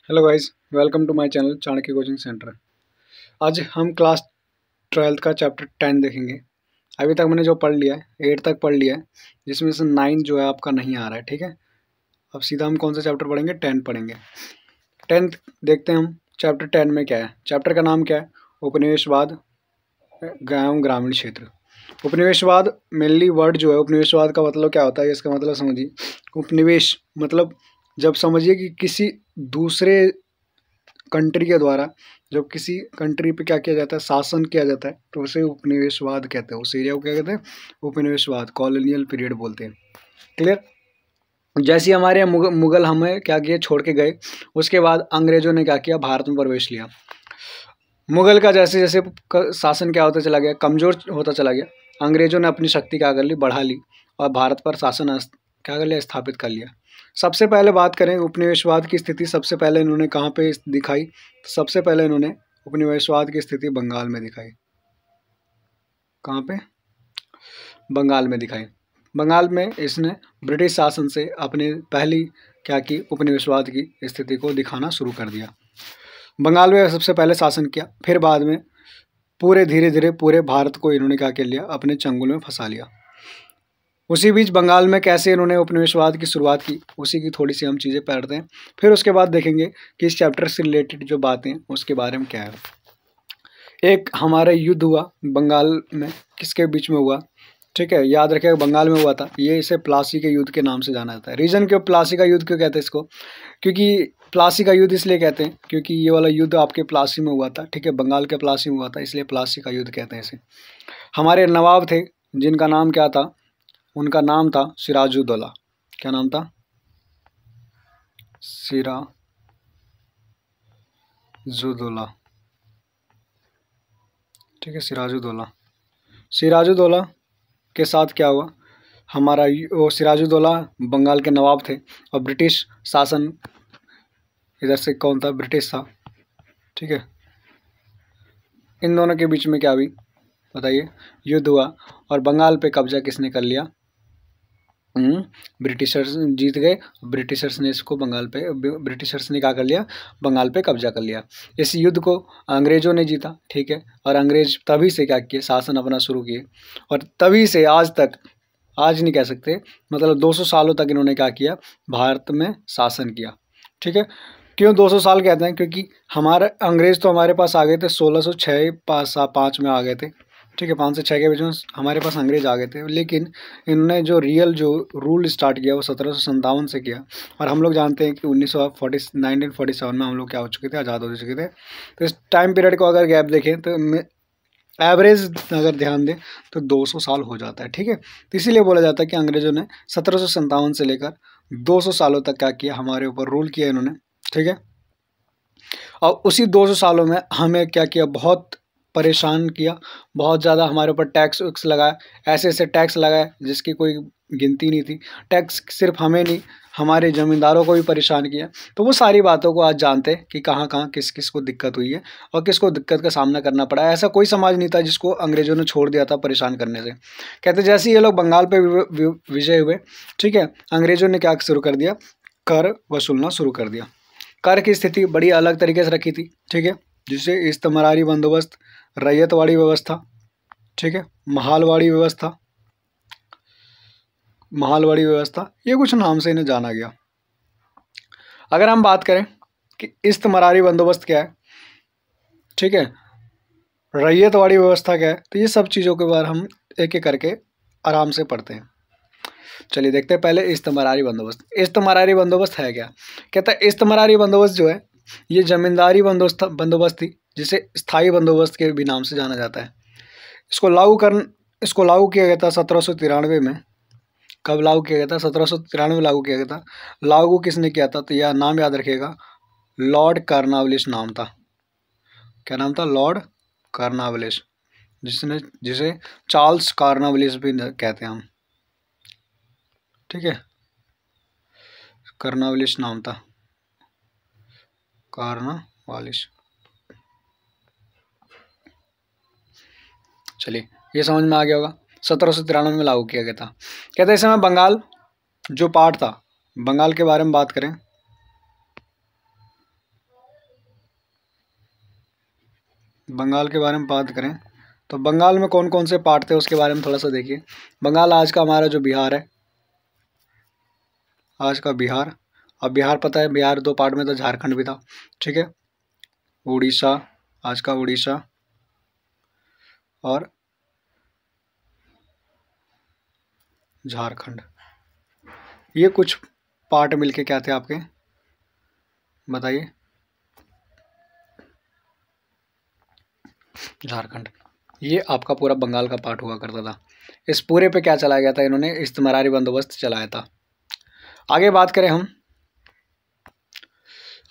Hello guys, welcome to my channel Chanakya coaching centre. आज हम class 12th का chapter 10 देखेंगे। अभी तक मैंने जो पढ़ लिया है 8 तक पढ़ लिया है, जिसमें से 9 जो है आपका नहीं आ रहा है। ठीक है, अब सीधा हम कौन सा चैप्टर पढ़ेंगे? 10 पढ़ेंगे। 10th देखते हैं हम चैप्टर 10 में क्या है। चैप्टर का नाम क्या है? उपनिवेशवाद एवं ग्रामीण क्षेत्र। उपनिवेशवाद मेनली वर्ड जो है, उपनिवेशवाद का मतलब क्या होता है, इसका मतलब समझिए। उपनिवेश मतलब जब समझिए कि किसी दूसरे कंट्री के द्वारा जब किसी कंट्री पे क्या किया जाता है, शासन किया जाता है, तो उसे उपनिवेशवाद कहते हैं। उस एरिया को क्या कहते हैं? उपनिवेशवाद, कॉलोनियल पीरियड बोलते हैं। क्लियर? जैसे हमारे यहाँ मुगल हमें क्या किए, छोड़ के गए, उसके बाद अंग्रेजों ने क्या किया, भारत में प्रवेश लिया। मुगल का जैसे जैसे शासन क्या होता चला गया, कमजोर होता चला गया, अंग्रेजों ने अपनी शक्ति क्या कर ली, बढ़ा ली और भारत पर शासन क्या कर लिया, स्थापित कर लिया। सबसे पहले बात करें उपनिवेशवाद की स्थिति, सबसे पहले इन्होंने कहाँ पे दिखाई? तो सबसे पहले इन्होंने उपनिवेशवाद की स्थिति बंगाल में दिखाई। कहाँ पे? बंगाल में दिखाई। बंगाल में इसने ब्रिटिश शासन से अपनी पहली क्या की, उपनिवेशवाद की स्थिति को दिखाना शुरू कर दिया। बंगाल में सबसे पहले शासन किया, फिर बाद में पूरे धीरे धीरे पूरे भारत को इन्होंने क्या कर लिया, अपने चंगुल में फंसा लिया। उसी बीच बंगाल में कैसे इन्होंने उपनिवेशवाद की शुरुआत की, उसी की थोड़ी सी हम चीज़ें पढ़ते हैं। फिर उसके बाद देखेंगे कि इस चैप्टर से रिलेटेड जो बातें उसके बारे में क्या है। एक हमारा युद्ध हुआ बंगाल में, किसके बीच में हुआ? ठीक है, याद रखिएगा बंगाल में हुआ था। ये इसे प्लासी के युद्ध के नाम से जाना जाता है। रीजन क्यों प्लासी का युद्ध क्यों कहते हैं इसको? क्योंकि प्लासी का युद्ध इसलिए कहते हैं क्योंकि ये वाला युद्ध आपके प्लासी में हुआ था। ठीक है, बंगाल के प्लासी में हुआ था, इसलिए प्लासी का युद्ध कहते हैं इसे। हमारे नवाब थे जिनका नाम क्या था? उनका नाम था सिराजुद्दौला। क्या नाम था? सिराजुद्दौला। ठीक है, सिराजुद्दौला। सिराजुद्दौला के साथ क्या हुआ? हमारा वो सिराजुद्दौला बंगाल के नवाब थे और ब्रिटिश शासन इधर से कौन था? ब्रिटिश था। ठीक है, इन दोनों के बीच में क्या हुई बताइए? युद्ध हुआ और बंगाल पे कब्जा किसने कर लिया? ब्रिटिशर्स जीत गए। ब्रिटिशर्स ने इसको ब्रिटिशर्स ने क्या कर लिया? बंगाल पे कब्जा कर लिया। इस युद्ध को अंग्रेजों ने जीता। ठीक है, और अंग्रेज तभी से क्या किए, शासन अपना शुरू किए और तभी से आज तक, आज नहीं कह सकते, मतलब 200 सालों तक इन्होंने क्या किया, भारत में शासन किया। ठीक है, क्यों 200 साल कहते हैं? क्योंकि हमारे अंग्रेज तो हमारे पास आ गए थे 1605 में आ गए थे। ठीक है, 5 से 6 के बीच में हमारे पास अंग्रेज आ गए थे, लेकिन इन्होंने जो रियल जो रूल स्टार्ट किया वो 1757 से किया। और हम लोग जानते हैं कि 1947 में हम लोग क्या हो चुके थे, आज़ाद हो चुके थे। तो इस टाइम पीरियड को अगर गैप देखें तो एवरेज अगर ध्यान दें तो 200 साल हो जाता है। ठीक है, तो इसीलिए बोला जाता है कि अंग्रेजों ने 1757 से लेकर 200 सालों तक क्या किया, हमारे ऊपर रूल किया इन्होंने। ठीक है, और उसी 200 सालों में हमें क्या किया, बहुत परेशान किया, बहुत ज़्यादा हमारे ऊपर टैक्स वैक्स लगाया, ऐसे ऐसे टैक्स लगाए जिसकी कोई गिनती नहीं थी। टैक्स सिर्फ हमें नहीं, हमारे ज़मींदारों को भी परेशान किया। तो वो सारी बातों को आज जानते हैं कि कहाँ कहाँ किस किस को दिक्कत हुई है और किसको दिक्कत का सामना करना पड़ा है। ऐसा कोई समाज नहीं था जिसको अंग्रेजों ने छोड़ दिया था परेशान करने से। कहते जैसे ये लोग बंगाल पे विजय हुए, ठीक है, अंग्रेजों ने क्या शुरू कर दिया, कर वसूलना शुरू कर दिया। कर की स्थिति बड़ी अलग तरीके से रखी थी। ठीक है, जिसे इस्तमारी बंदोबस्त, रैयतवाड़ी व्यवस्था, ठीक है, महालवाड़ी व्यवस्था, ये कुछ नाम से इन्हें जाना गया। अगर हम बात करें कि इस्तमारी बंदोबस्त क्या है, ठीक है, रैयतवाड़ी व्यवस्था क्या है, तो ये सब चीज़ों के बारे हम एक एक करके आराम से पढ़ते हैं। चलिए देखते हैं पहले इस्तमारी बंदोबस्त। इस्तमारी बंदोबस्त है क्या? कहता है इस्तमारी बंदोबस्त जो है ये जमींदारी बंदोबस्त थी, जिसे स्थायी बंदोबस्त के भी नाम से जाना जाता है। इसको लागू किया गया था 1793 में। कब लागू किया गया था? 1793 में लागू किया गया था। लागू किसने किया था? तो यह नाम याद रखिएगा, लॉर्ड कॉर्नवालिस नाम था। क्या नाम था? लॉर्ड कॉर्नवालिस, जिसे चार्ल्स कॉर्नवालिस भी कहते हैं हम। ठीक है, कॉर्नवालिस नाम था, कॉर्नवालिस। चलिए ये समझ में आ गया होगा। 1793 में लागू किया गया था। कहते हैं इस समय बंगाल जो पार्ट था, बंगाल के बारे में बात करें बंगाल के बारे में बात करें तो बंगाल में कौन कौन से पार्ट थे उसके बारे में थोड़ा सा देखिए। बंगाल आज का हमारा जो बिहार है, आज का बिहार। अब बिहार पता है, बिहार दो पार्ट में था, झारखंड भी था, ठीक है। उड़ीसा, आज का उड़ीसा और झारखंड, ये कुछ पार्ट मिलके क्या थे आपके, बताइए। झारखंड, ये आपका पूरा बंगाल का पार्ट हुआ करता था। इस पूरे पे क्या चलाया गया था, इन्होंने इस्तेमारी बंदोबस्त चलाया था। आगे बात करें हम,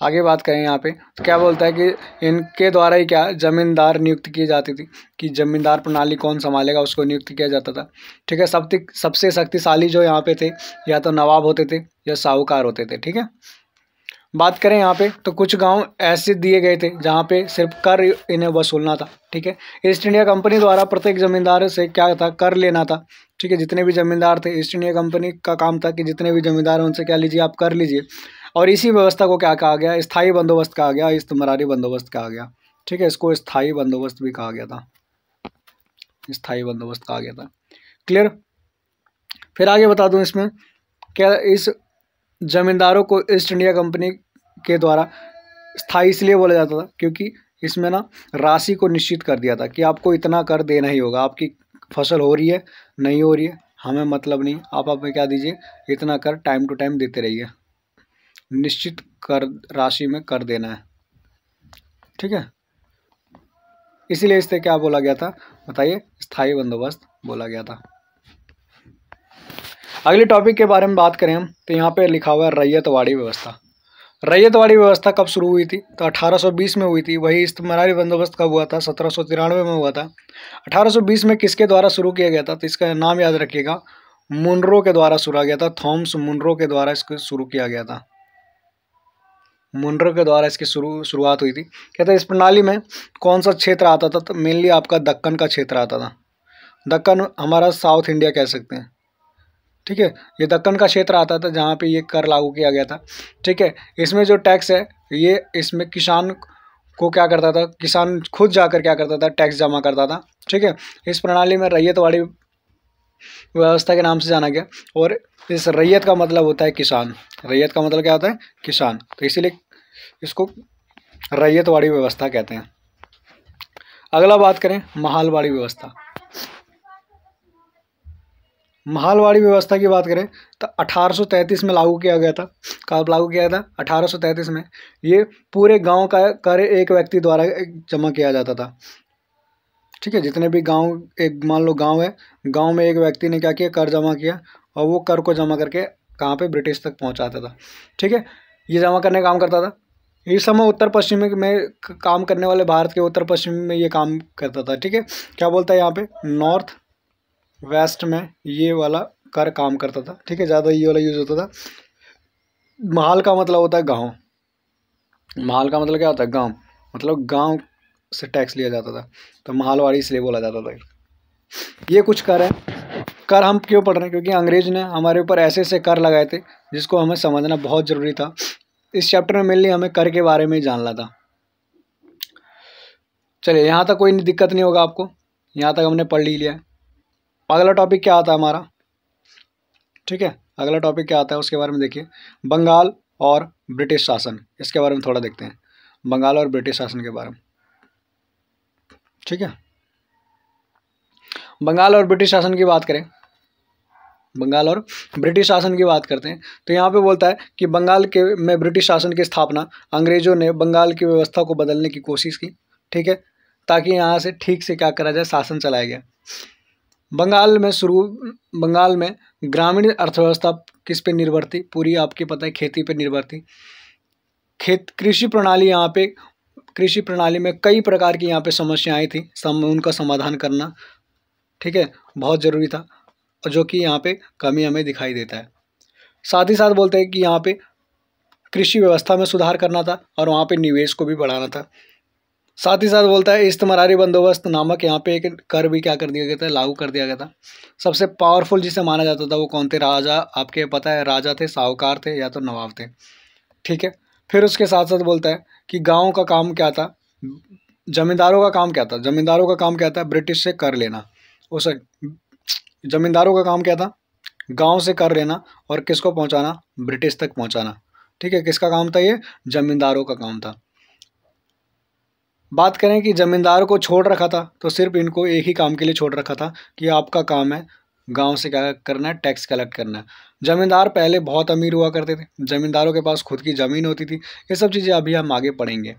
आगे बात करें यहाँ पे तो क्या बोलता है कि इनके द्वारा ही क्या जमींदार नियुक्त की जाती थी, कि जमींदार प्रणाली कौन संभालेगा उसको नियुक्त किया जाता था, ठीक है। सबसे शक्तिशाली जो यहाँ पे थे या तो नवाब होते थे या साहूकार होते थे, ठीक है। बात करें यहाँ पे तो कुछ गांव ऐसे दिए गए थे जहाँ पे सिर्फ कर इन्हें वसूलना था, ठीक है। ईस्ट इंडिया कंपनी द्वारा प्रत्येक जमींदार से क्या था, कर लेना था, ठीक है। जितने भी जमींदार थे, ईस्ट इंडिया कंपनी का काम था कि जितने भी जमींदार हैं उनसे क्या लीजिए, आप कर लीजिए। और इसी व्यवस्था को क्या कहा गया, स्थायी बंदोबस्त कहा गया, इस्तेमारी बंदोबस्त कहा गया, ठीक है। इसको स्थायी बंदोबस्त भी कहा गया था, स्थायी बंदोबस्त कहा गया था। क्लियर। फिर आगे बता दूं इसमें क्या, इस जमींदारों को ईस्ट इंडिया कंपनी के द्वारा स्थायी इसलिए बोला जाता था क्योंकि इसमें ना राशि को निश्चित कर दिया था कि आपको इतना कर देना ही होगा, आपकी फसल हो रही है नहीं हो रही है हमें मतलब नहीं, आप हमें क्या दीजिए, इतना कर टाइम टू टाइम देते रहिए, निश्चित कर राशि में कर देना है, ठीक है। इसीलिए इससे क्या बोला गया था, बताइए, स्थायी बंदोबस्त बोला गया था। अगले टॉपिक के बारे में बात करें हम तो यहाँ पे लिखा हुआ है रैयतवाड़ी व्यवस्था। रैयतवाड़ी व्यवस्था कब शुरू हुई थी, तो 1820 में हुई थी। वही इस्तेमारी बंदोबस्त कब हुआ था, 1793 में हुआ था। 1820 में किसके द्वारा शुरू किया गया था, तो इसका नाम याद रखिएगा, मुनरो के द्वारा शुरू किया गया था। थॉमस मुनरो के द्वारा इसको शुरू किया गया था, मुनरो के द्वारा इसकी शुरुआत हुई थी। कहते हैं इस प्रणाली में कौन सा क्षेत्र आता था, तो मेनली आपका दक्कन का क्षेत्र आता था। दक्कन हमारा साउथ इंडिया कह सकते हैं, ठीक है। ये दक्कन का क्षेत्र आता था जहाँ पे ये कर लागू किया गया था, ठीक है। इसमें जो टैक्स है ये इसमें किसान को क्या करता था, किसान खुद जाकर क्या करता था, टैक्स जमा करता था, ठीक है। इस प्रणाली में रैयतवाड़ी व्यवस्था के नाम से जाना गया। और इस रैयत का मतलब होता है किसान, रैयत का मतलब क्या होता है, किसान, तो इसीलिए इसको रैयतवाड़ी व्यवस्था कहते हैं। अगला बात करें महालवाड़ी व्यवस्था। महालवाड़ी व्यवस्था की बात करें तो 1833 में लागू किया गया था। कब लागू किया था, 1833 में। ये पूरे गांव का कर एक व्यक्ति द्वारा जमा किया जाता था, ठीक है। जितने भी गांव, एक मान लो गांव है, गांव में एक व्यक्ति ने क्या किया, कर जमा किया और वो कर को जमा करके कहाँ पे, ब्रिटिश तक पहुंचाता था, ठीक है। ये जमा करने का काम करता था। इस समय उत्तर पश्चिम में काम करने वाले, भारत के उत्तर पश्चिम में ये काम करता था, ठीक है। क्या बोलता है यहाँ पे, नॉर्थ वेस्ट में ये वाला कर काम करता था, ठीक है। ज़्यादा ये वाला यूज़ होता था। महाल का मतलब होता है गांव, महाल का मतलब क्या होता है, गांव, मतलब गांव से टैक्स लिया जाता था, तो महालवाड़ी इसलिए बोला जाता था। ये कुछ कर है। कर हम क्यों पढ़ रहे हैं, क्योंकि अंग्रेज ने हमारे ऊपर ऐसे ऐसे कर लगाए थे जिसको हमें समझना बहुत ज़रूरी था। इस चैप्टर में मेनली हमें कर के बारे में ही जानना था। चलिए, यहाँ तक कोई दिक्कत नहीं होगा आपको, यहाँ तक हमने पढ़ ही लिया है। अगला टॉपिक क्या आता है हमारा, ठीक है। अगला टॉपिक क्या आता है उसके बारे में देखिए, बंगाल और ब्रिटिश शासन, इसके बारे में थोड़ा देखते हैं, बंगाल और ब्रिटिश शासन के बारे में, ठीक है। बंगाल और ब्रिटिश शासन की बात करें, बंगाल और ब्रिटिश शासन की बात करते हैं तो यहाँ पे बोलता है कि बंगाल के में ब्रिटिश शासन की स्थापना, अंग्रेजों ने बंगाल की व्यवस्था को बदलने की कोशिश की, ठीक है, ताकि यहाँ से ठीक से क्या करा जाए, शासन चलाया गया। बंगाल में ग्रामीण अर्थव्यवस्था किस पे निर्भर थी, पूरी आपकी पता है खेती पे निर्भर थी। कृषि प्रणाली, यहाँ पे कृषि प्रणाली में कई प्रकार की यहाँ पे समस्याएं थी, उनका समाधान करना, ठीक है, बहुत ज़रूरी था, जो कि यहाँ पे कमी हमें दिखाई देता है। साथ ही साथ बोलते हैं कि यहाँ पे कृषि व्यवस्था में सुधार करना था और वहाँ पे निवेश को भी बढ़ाना था। साथ ही साथ बोलता है इस्तेमारी बंदोबस्त नामक यहाँ पे एक कर भी क्या कर दिया गया था, लागू कर दिया गया था। सबसे पावरफुल जिसे माना जाता था वो कौन थे, राजा, आपके पता है, राजा थे, साहूकार थे या तो नवाब थे, ठीक है। फिर उसके साथ साथ बोलता है कि गाँव का काम क्या था, जमींदारों का काम क्या था? जमींदारों का काम क्या था? ब्रिटिश से कर लेना। उस जमींदारों का काम क्या था? गांव से कर लेना और किसको पहुंचाना? ब्रिटिश तक पहुंचाना। ठीक है, किसका काम था ये? जमींदारों का काम था। बात करें कि जमींदार को छोड़ रखा था तो सिर्फ इनको एक ही काम के लिए छोड़ रखा था कि आपका काम है गांव से क्या करना है? टैक्स कलेक्ट करना है। जमींदार पहले बहुत अमीर हुआ करते थे, जमींदारों के पास खुद की ज़मीन होती थी। ये सब चीज़ें अभी हम आगे पढ़ेंगे।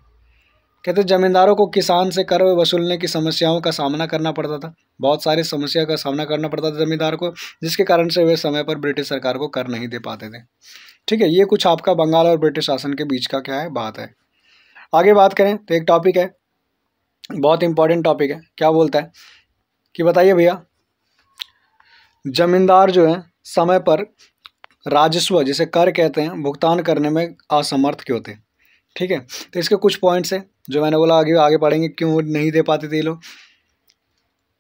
कहते जमींदारों को किसान से कर वसूलने की समस्याओं का सामना करना पड़ता था। बहुत सारी समस्या का सामना करना पड़ता था जमींदार को, जिसके कारण से वे समय पर ब्रिटिश सरकार को कर नहीं दे पाते थे। ठीक है, ये कुछ आपका बंगाल और ब्रिटिश शासन के बीच का क्या है? बात है। आगे बात करें तो एक टॉपिक है, बहुत इंपॉर्टेंट टॉपिक है। क्या बोलता है कि बताइए भैया, जमींदार जो है समय पर राजस्व जिसे कर कहते हैं भुगतान करने में असमर्थ क्यों थे? ठीक है, तो इसके कुछ पॉइंट्स हैं जो मैंने बोला आगे आगे पढ़ेंगे क्यों नहीं दे पाते थे ये लोग।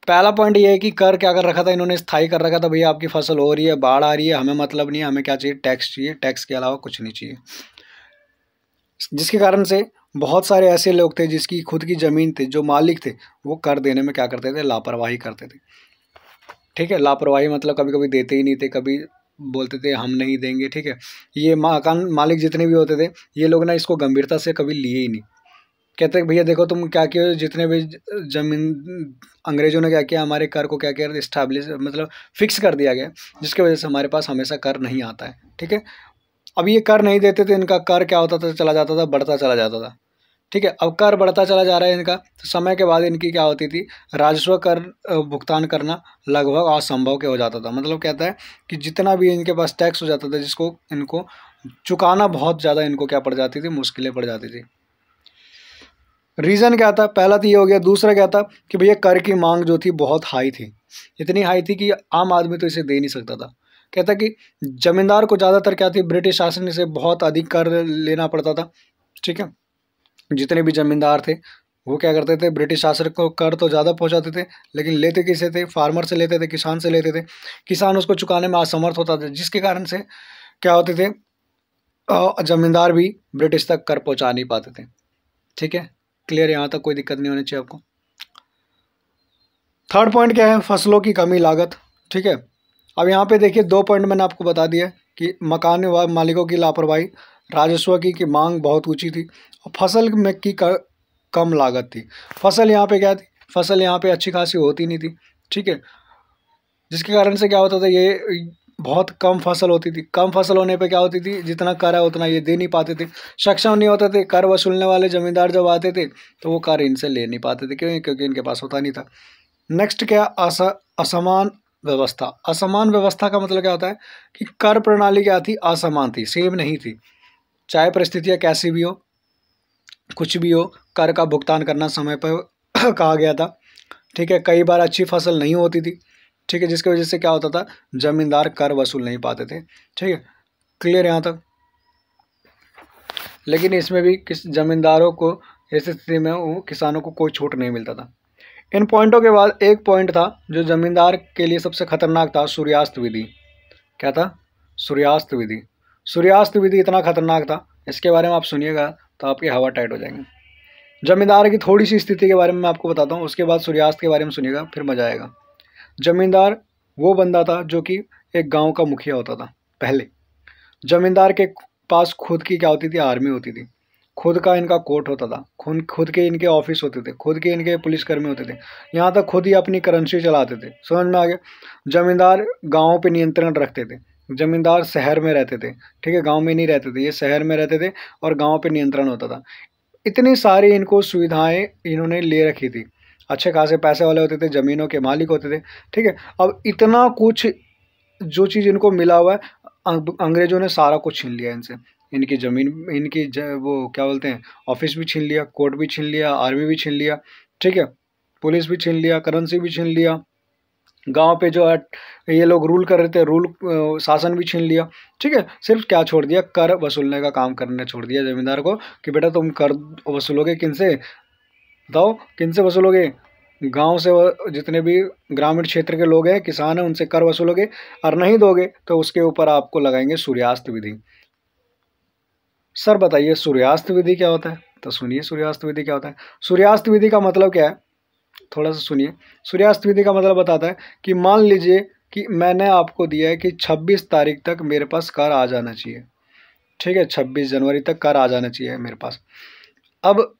पहला पॉइंट ये है कि कर क्या कर रखा था इन्होंने? स्थायी कर रखा था, भैया आपकी फसल हो रही है, बाढ़ आ रही है, हमें मतलब नहीं है, हमें क्या चाहिए? टैक्स चाहिए, टैक्स के अलावा कुछ नहीं चाहिए। जिसके कारण से बहुत सारे ऐसे लोग थे जिसकी खुद की ज़मीन थी, जो मालिक थे, वो कर देने में क्या करते थे? लापरवाही करते थे। ठीक है, लापरवाही मतलब कभी कभी देते ही नहीं थे, कभी बोलते थे हम नहीं देंगे। ठीक है, ये मकान मालिक जितने भी होते थे ये लोग ना इसको गंभीरता से कभी लिए ही नहीं। कहते हैं भैया देखो तुम क्या किया, जितने भी जमीन अंग्रेजों ने क्या किया, हमारे कर को क्या किया? इस्टेब्लिश मतलब फिक्स कर दिया गया, जिसकी वजह से हमारे पास हमेशा कर नहीं आता है। ठीक है, अब ये कर नहीं देते थे, इनका कर क्या होता था? चला जाता था, बढ़ता चला जाता था। ठीक है, अब कर बढ़ता चला जा रहा है इनका, तो समय के बाद इनकी क्या होती थी? राजस्व कर भुगतान करना लगभग असंभव के हो जाता था। मतलब कहता है कि जितना भी इनके पास टैक्स हो जाता था, जिसको इनको चुकाना बहुत ज़्यादा इनको क्या पड़ जाती थी? मुश्किलें पड़ जाती थी। रीज़न क्या था? पहला तो ये हो गया। दूसरा क्या था कि भैया कर की मांग जो थी बहुत हाई थी, इतनी हाई थी कि आम आदमी तो इसे दे नहीं सकता था। कहता कि जमींदार को ज़्यादातर क्या थी? ब्रिटिश शासन से बहुत अधिक कर लेना पड़ता था। ठीक है, जितने भी जमींदार थे वो क्या करते थे? ब्रिटिश शासन को कर तो ज़्यादा पहुंचाते थे, लेकिन लेते किससे थे? फार्मर से लेते थे, किसान से लेते थे। किसान उसको चुकाने में असमर्थ होता था, जिसके कारण से क्या होते थे? जमींदार भी ब्रिटिश तक कर पहुंचा नहीं पाते थे। ठीक है, क्लियर? यहाँ तक कोई दिक्कत नहीं होनी चाहिए आपको। थर्ड पॉइंट क्या है? फसलों की कमी लागत। ठीक है, अब यहाँ पे देखिए 2 पॉइंट मैंने आपको बता दिया कि मकान मालिकों की लापरवाही, राजस्व की मांग बहुत ऊंची थी और फसल में की कम लागत थी। फसल यहाँ पे क्या थी? फसल यहाँ पे अच्छी खासी होती नहीं थी। ठीक है, जिसके कारण से क्या होता था? ये बहुत कम फसल होती थी। कम फसल होने पे क्या होती थी? जितना कर है उतना ये दे नहीं पाते थे, सक्षम नहीं होते थे। कर वसूलने वाले जमींदार जब आते थे तो वो कर इनसे ले नहीं पाते थे। क्यों? क्योंकि इनके पास होता नहीं था। नेक्स्ट क्या? असमान व्यवस्था। असमान व्यवस्था का मतलब क्या होता है कि कर प्रणाली क्या थी? असमान थी, सेम नहीं थी। चाहे परिस्थितियाँ कैसी भी हो, कुछ भी हो, कर का भुगतान करना समय पर कहा गया था। ठीक है, कई बार अच्छी फसल नहीं होती थी। ठीक है, जिसकी वजह से क्या होता था? जमींदार कर वसूल नहीं पाते थे। ठीक है, क्लियर यहाँ तक? लेकिन इसमें भी किस जमींदारों को ऐसी स्थिति में वो किसानों को कोई छूट नहीं मिलता था। इन पॉइंटों के बाद एक पॉइंट था जो जमींदार के लिए सबसे खतरनाक था, सूर्यास्त विधि। क्या था? सूर्यास्त विधि। सूर्यास्त विधि इतना खतरनाक था, इसके बारे में आप सुनिएगा तो आपकी हवा टाइट हो जाएंगे। जमींदार की थोड़ी सी स्थिति के बारे में मैं आपको बताता हूँ, उसके बाद सूर्यास्त के बारे में सुनिएगा, फिर मजा आएगा। जमींदार वो बंदा था जो कि एक गांव का मुखिया होता था। पहले जमींदार के पास खुद की क्या होती थी? आर्मी होती थी। खुद का इनका कोर्ट होता था, खुद के इनके ऑफिस होते थे, खुद के इनके पुलिसकर्मी होते थे, यहाँ तक खुद ही अपनी करेंसी चलाते थे। समझ में आ गया? जमींदार गाँव पे नियंत्रण रखते थे। जमींदार शहर में रहते थे। ठीक है, गांव में नहीं रहते थे, ये शहर में रहते थे और गांव पे नियंत्रण होता था। इतनी सारी इनको सुविधाएं इन्होंने ले रखी थी। अच्छे खासे पैसे वाले होते थे, ज़मीनों के मालिक होते थे। ठीक है, अब इतना कुछ जो चीज़ इनको मिला हुआ है, अंग्रेजों ने सारा कुछ छीन लिया इनसे। इनकी ज़मीन, इनकी वो क्या बोलते हैं, ऑफिस भी छीन लिया, कोर्ट भी छीन लिया, आर्मी भी छीन लिया। ठीक है, पुलिस भी छीन लिया, करेंसी भी छीन लिया, गांव पे जो है ये लोग रूल कर रहे थे, शासन भी छीन लिया। ठीक है, सिर्फ क्या छोड़ दिया? कर वसूलने का काम करने छोड़ दिया जमींदार को कि बेटा तुम कर वसूलोगे किनसे? बताओ किनसे वसूलोगे? गांव से जितने भी ग्रामीण क्षेत्र के लोग हैं, किसान हैं, उनसे कर वसूलोगे और नहीं दोगे तो उसके ऊपर आपको लगाएंगे सूर्यास्त विधि। सर बताइए सूर्यास्त विधि क्या होता है? तो सुनिए सूर्यास्त विधि क्या होता है। सूर्यास्त विधि का मतलब क्या है, थोड़ा सा सुनिए। सूर्यास्त विधि का मतलब बताता है कि मान लीजिए कि मैंने आपको दिया है कि 26 तारीख तक मेरे पास कार आ जाना चाहिए, ठीक है, 26 जनवरी तक कार आ जाना चाहिए मेरे पास। अब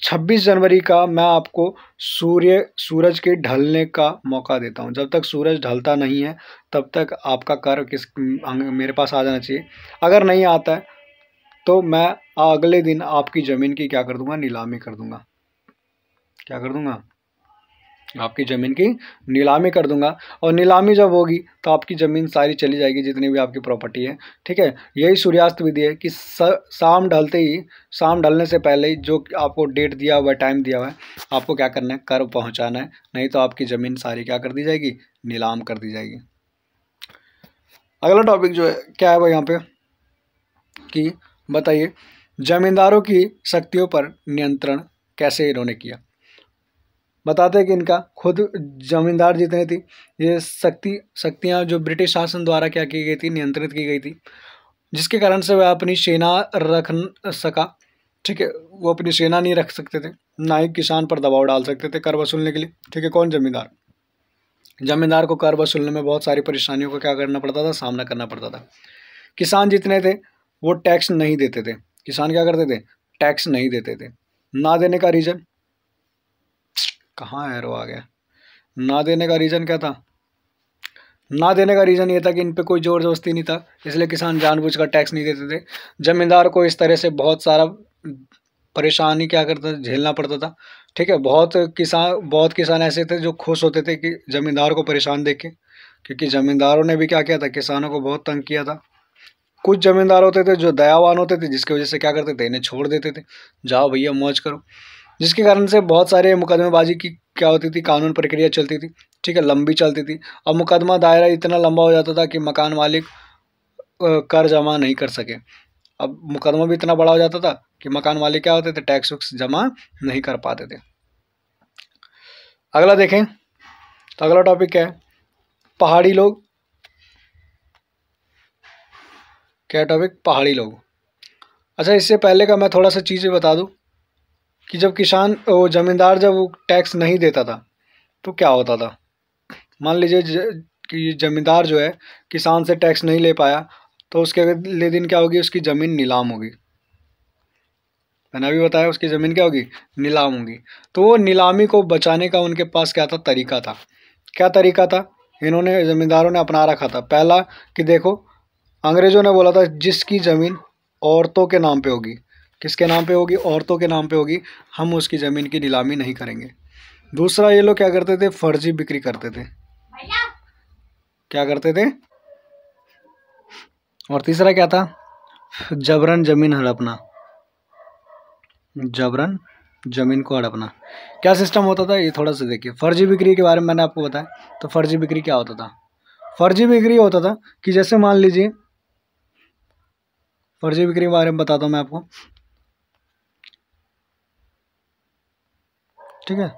26 जनवरी का मैं आपको सूरज के ढलने का मौका देता हूँ। जब तक सूरज ढलता नहीं है तब तक आपका कर मेरे पास आ जाना चाहिए। अगर नहीं आता है तो मैं अगले दिन आपकी ज़मीन की क्या कर दूंगा, नीलामी कर दूंगा। क्या कर दूंगा, आपकी ज़मीन की नीलामी कर दूंगा। और नीलामी जब होगी तो आपकी ज़मीन सारी चली जाएगी, जितनी भी आपकी प्रॉपर्टी है, ठीक है। यही सूर्यास्त विधि है कि शाम ढलते ही, शाम ढलने से पहले ही जो आपको डेट दिया हुआ है, टाइम दिया हुआ है, आपको क्या करना है, कर पहुंचाना है, नहीं तो आपकी ज़मीन सारी क्या कर दी जाएगी, नीलाम कर दी जाएगी। अगला टॉपिक जो है क्या है वो यहाँ पे कि बताइए जमींदारों की शक्तियों पर नियंत्रण कैसे इन्होंने किया। बताते हैं कि इनका खुद जमींदार जितने थी, ये शक्तियाँ जो ब्रिटिश शासन द्वारा क्या की गई थी, नियंत्रित की गई थी, जिसके कारण से वह अपनी सेना रख सका, ठीक है। वो अपनी सेना नहीं रख सकते थे, ना ही किसान पर दबाव डाल सकते थे कर वसूलने के लिए, ठीक है। कौन, जमींदार। जमींदार को कर वसूलने में बहुत सारी परेशानियों का क्या करना पड़ता था, सामना करना पड़ता था। किसान जितने थे वो टैक्स नहीं देते थे। किसान क्या करते थे, टैक्स नहीं देते थे। ना देने का रीज़न, कहाँ एरो आ गया, ना देने का रीज़न क्या था, ना देने का रीज़न ये था कि इन पे कोई ज़ोर ज़बरदस्ती नहीं था, इसलिए किसान जानबूझकर टैक्स नहीं देते थे। जमींदार को इस तरह से बहुत सारा परेशानी क्या करता था, झेलना पड़ता था, ठीक है। बहुत किसान ऐसे थे जो खुश होते थे कि जमींदार को परेशान देख के, क्योंकि जमींदारों ने भी क्या किया था, किसानों को बहुत तंग किया था। कुछ जमींदार होते थे जो दयावान होते थे, जिसकी वजह से क्या करते थे, इन्हें छोड़ देते थे, जाओ भैया मौज करो, जिसके कारण से बहुत सारे मुकदमेबाजी की क्या होती थी, कानून प्रक्रिया चलती थी, ठीक है, लंबी चलती थी। और मुकदमा दायरा इतना लंबा हो जाता था कि मकान मालिक कर जमा नहीं कर सके। अब मुकदमा भी इतना बड़ा हो जाता था कि मकान मालिक क्या होते थे, टैक्स वैक्स जमा नहीं कर पाते थे। अगला देखें तो अगला टॉपिक क्या है, पहाड़ी लोग। क्या टॉपिक, पहाड़ी लोग। अच्छा, इससे पहले का मैं थोड़ा सा चीज़ें बता दूं कि जब वो जमींदार जब वो टैक्स नहीं देता था तो क्या होता था। मान लीजिए कि जमींदार जो है किसान से टैक्स नहीं ले पाया तो उसके अगले दिन क्या होगी, उसकी ज़मीन नीलाम होगी। मैंने अभी बताया उसकी ज़मीन क्या होगी, नीलाम होगी। तो वो नीलामी को बचाने का उनके पास क्या था, तरीका था। क्या तरीका था, इन्होंने ज़मींदारों ने अपना रखा था। पहला कि देखो, अंग्रेज़ों ने बोला था जिसकी ज़मीन औरतों के नाम पे होगी, किसके नाम पे होगी, औरतों के नाम पे होगी, हम उसकी ज़मीन की नीलामी नहीं करेंगे। दूसरा, ये लोग क्या करते थे, फर्जी बिक्री करते थे। क्या करते थे, और तीसरा क्या था, जबरन ज़मीन हड़पना, जबरन ज़मीन को हड़पना। क्या सिस्टम होता था, ये थोड़ा सा देखिए। फर्जी बिक्री के बारे में मैंने आपको बताया, तो फर्जी बिक्री क्या होता था। फर्जी बिक्री होता था कि जैसे मान लीजिए, फर्जी बिक्री के बारे में बताता हूँ मैं आपको, ठीक है।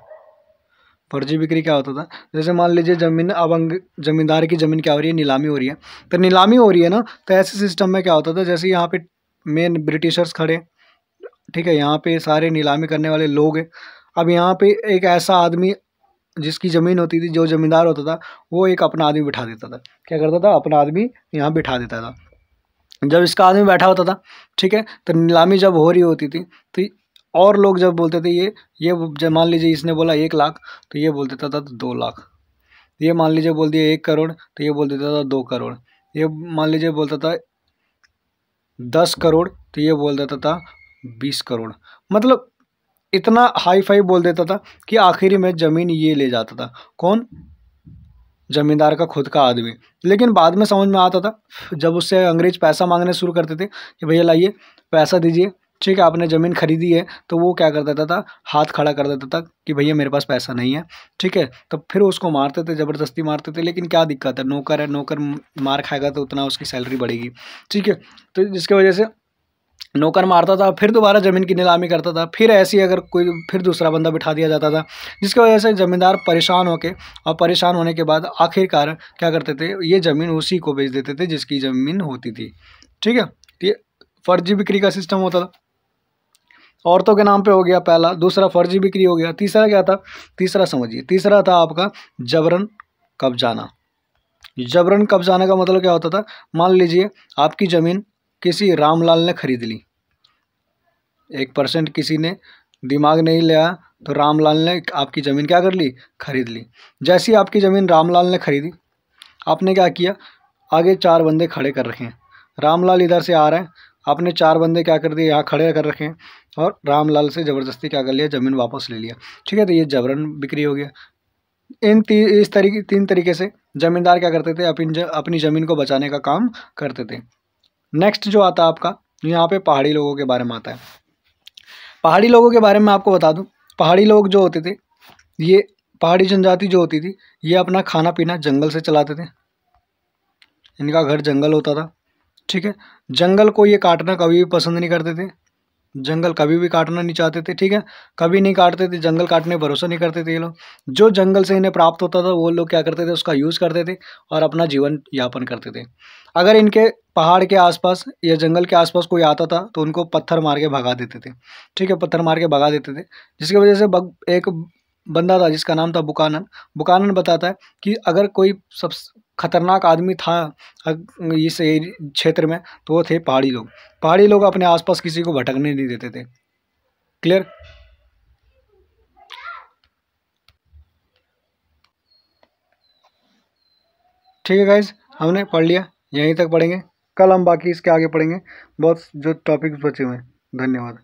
फर्जी बिक्री क्या होता था, जैसे मान लीजिए ज़मीन, अब जमींदार की ज़मीन क्या हो रही है, नीलामी हो रही है। तो नीलामी हो रही है ना, तो ऐसे सिस्टम में क्या होता था, जैसे यहाँ पे मेन ब्रिटिशर्स खड़े, ठीक है, यहाँ पे सारे नीलामी करने वाले लोग हैं। अब यहाँ पे एक ऐसा आदमी जिसकी ज़मीन होती थी, जो ज़मींदार होता था, वो एक अपना आदमी बिठा देता था। क्या करता था, अपना आदमी यहाँ बिठा देता था। जब इसका आदमी बैठा होता था, ठीक है, तो नीलामी जब हो रही होती थी तो और लोग जब बोलते थे ये जब मान लीजिए इसने बोला 1 लाख, तो ये बोल देता था 2 लाख। ये मान लीजिए बोल दिया 1 करोड़, तो ये बोल देता था 2 करोड़। ये मान लीजिए बोलता था 10 करोड़, तो ये बोल देता था 20 करोड़। मतलब इतना हाई फाई बोल देता था कि आखिरी में ज़मीन ये ले जाता था। कौन, जमींदार का खुद का आदमी। लेकिन बाद में समझ में आता था, जब उससे अंग्रेज पैसा मांगने शुरू करते थे कि भैया लाइए पैसा दीजिए, ठीक है, आपने ज़मीन खरीदी है, तो वो क्या कर देता था, हाथ खड़ा कर देता था कि भैया मेरे पास पैसा नहीं है, ठीक है। तो फिर उसको मारते थे, ज़बरदस्ती मारते थे। लेकिन क्या दिक्कत है, नौकर है, नौकर मार खाएगा तो उतना उसकी सैलरी बढ़ेगी, ठीक है। तो जिसकी वजह से नौकर मारता था, फिर दोबारा ज़मीन की नीलामी करता था, फिर ऐसी अगर कोई फिर दूसरा बंदा बिठा दिया जाता था, जिसकी वजह से ज़मींदार परेशान होके, और परेशान होने के बाद आखिरकार क्या करते थे, ये ज़मीन उसी को बेच देते थे जिसकी ज़मीन होती थी, ठीक है। तो ये फर्जी बिक्री का सिस्टम होता था। औरतों के नाम पे हो गया पहला, दूसरा फर्जी बिक्री हो गया, तीसरा क्या था, तीसरा समझिए, तीसरा था आपका जबरन कब्जाना। जबरन कब्जाना का मतलब क्या होता था, मान लीजिए आपकी ज़मीन किसी रामलाल ने खरीद ली, 1% किसी ने दिमाग नहीं लिया तो रामलाल ने आपकी ज़मीन क्या कर ली, खरीद ली। जैसी आपकी ज़मीन रामलाल ने खरीदी, आपने क्या किया, आगे 4 बंदे खड़े कर रखे हैं, रामलाल इधर से आ रहे हैं, आपने 4 बंदे क्या कर दिए, यहाँ खड़े कर रखे हैं और रामलाल से ज़बरदस्ती क्या कर लिया, ज़मीन वापस ले लिया। ठीक है, तो ये जबरन बिक्री हो गया। इस तरीके 3 तरीके से ज़मींदार क्या करते थे, अपनी ज़मीन को बचाने का काम करते थे। नेक्स्ट जो आता है आपका, यहाँ पे पहाड़ी लोगों के बारे में आता है। पहाड़ी लोगों के बारे में आपको बता दूं, पहाड़ी लोग जो होते थे, ये पहाड़ी जनजाति जो होती थी, ये अपना खाना पीना जंगल से चलाते थे, इनका घर जंगल होता था। ठीक है, जंगल को ये काटना कभी भी पसंद नहीं करते थे, जंगल कभी भी काटना नहीं चाहते थे। ठीक है, कभी नहीं काटते थे, जंगल काटने भरोसा नहीं करते थे ये लोग। जो जंगल से इन्हें प्राप्त होता था वो लोग क्या करते थे, उसका यूज़ करते थे और अपना जीवन यापन करते थे। अगर इनके पहाड़ के आसपास या जंगल के आसपास कोई आता था तो उनको पत्थर मार के भगा देते थे। ठीक है, पत्थर मार के भगा देते थे, जिसकी वजह से एक बंदा था जिसका नाम था बुकानन। बुकानन बताता है कि अगर कोई सब खतरनाक आदमी था इस क्षेत्र में तो वो थे पहाड़ी लोग। पहाड़ी लोग अपने आसपास किसी को भटकने नहीं देते थे। क्लियर? ठीक है गाइज, हमने पढ़ लिया, यहीं तक पढ़ेंगे, कल हम बाकी इसके आगे पढ़ेंगे, बहुत जो टॉपिक्स बचे हुए हैं। धन्यवाद।